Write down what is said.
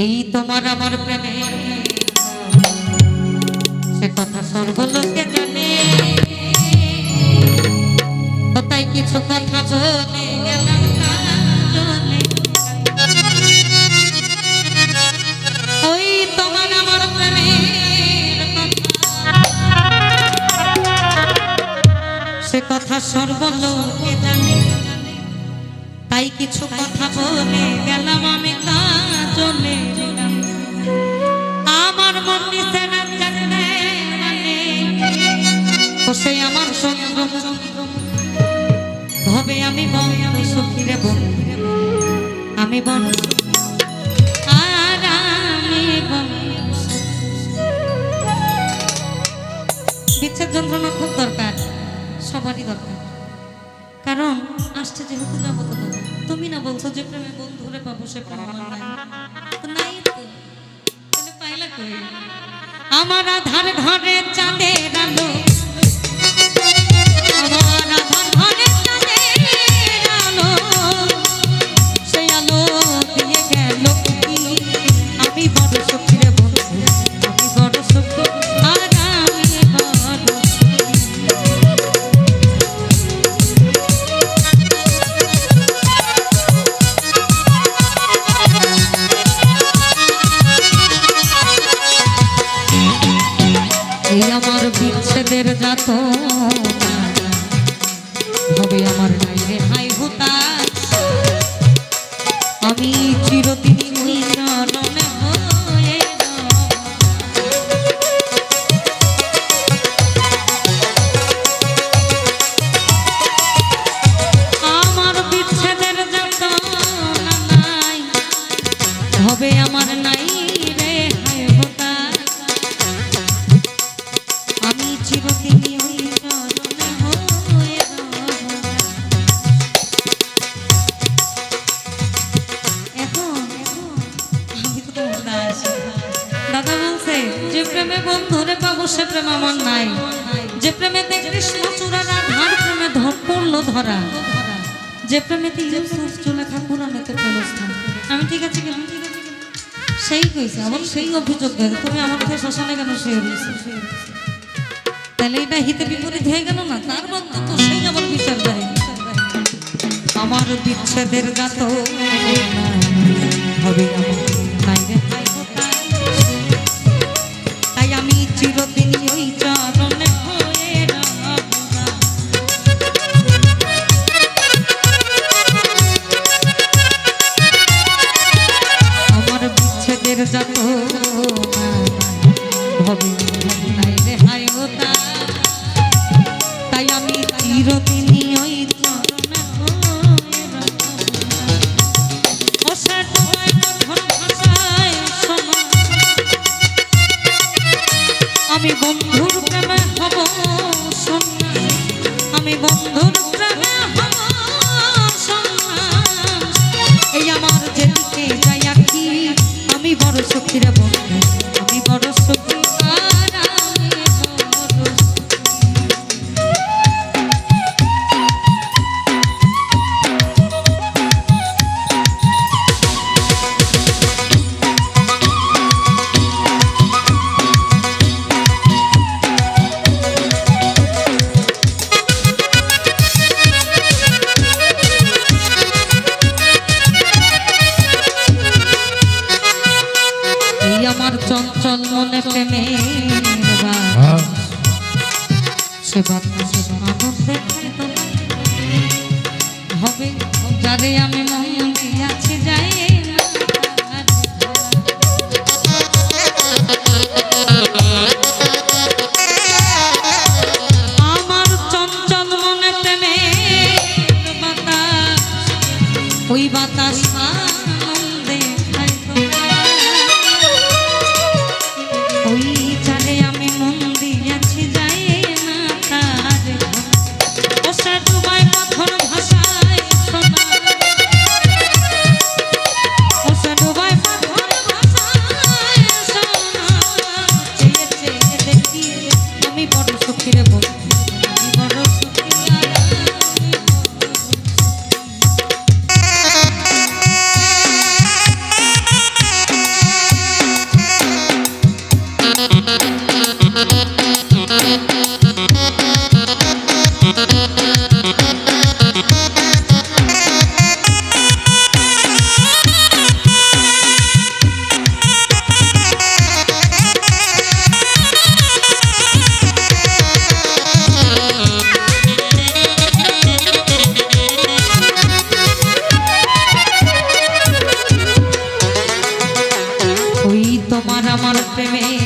এই তোমার আমার প্রেমে সে কথা সর্বলোকে জানে, তাই কিছু কথা বলে গেলাম কাজলে। ওই তোমার আমার প্রেমের সে কথা সর্বলোকে জানে, তাই কিছু কথা বলে গেলাম আমি কাজলে। আমার মন নিচে না জানে সে আমার চন্দ্র হবে, আমি বন্ধ সুখীরে বন্ধু, আমি বন্ধ আর আমি বিচ্ছেদ যন্ত্রণা খুব দরকার, সবারই দরকার। কারণ আসছে যেহেতু যাবো তো তুমি না বলছো যে প্রেমে বন্ধুরে পাবো, সে প্রেম আমার নাই তো নাই, তো তাহলে পাইলা কই? আমার আধার ঘরে চাঁদের আলো, আমার আধার ঘরে চাঁদের আলো, সেই আলো দিয়ে গেল কি? আমি বড় সুখী রে বন্ধু, আমি বড় সুখী আর আমি বড় আমার বিচ্ছেদের যাত হবে আমার নাই রে হাই হুতাশ, আমি চিরদিন চরণে হয়ে আমার বিচ্ছেদের যাত নাই হবে আমার নাই রে হাই হুতাশ, আমি চিরদিন ওই চরণে হয়ে এখন আমি তো দাদা বলছে যে প্রেমে বন্ধুরে পাবো সে প্রেম আমার নাই, যে প্রেমেতে কৃষ্ণচূড়া রাধার প্রেমে পড়লো ধরা, যে প্রেমেতে লেখা পুরাণেতে ফেলস্থান। আমি ঠিক আছে কেন সেই কইছে, আমার সেই অভিযোগ দেয় তুমি আমার কাছে শ্মশানে কেন শুয়ে রয়েছে, তাহলে এটা হিতে বিপরীত হয়ে গেল না? তার বক্তব্য সেই আবার বিচার দেয়। আমার বিচ্ছেদের গাত হবে নাই রে, তাই আমি চিরদিন ওই চরণে হয়ে রব। আমার বিচ্ছেদের গাত হবে নাই রে হায় হোতা, তাই আমি চিরদিনই ওই চরণে হয়ে রব। ও সে তোমায় মধুর ভাষায় শোনা, আমি বন্ধুর প্রেমে হব শোনা, আমি বন্ধুর প্রেমে হব শোনা। এই আমার যেদিকে যাই আঁকি, আমি বড় সুখী রে বন্ধু, আমি বড় সুখী আর আমি বড় আমার চঞ্চল মনে প্রেমের সে বাতাসে আনন্দে হবে, যারে আমি মন দিয়াছি যাই আমার চঞ্চল মনে প্রেমের বাতাস, ওই বাতাস আনন্দে ওই জানে আমি মন দিয়েছি যাই না তার, ও সে তোমায় মধুর ভাষায় শোনা, প্রেমে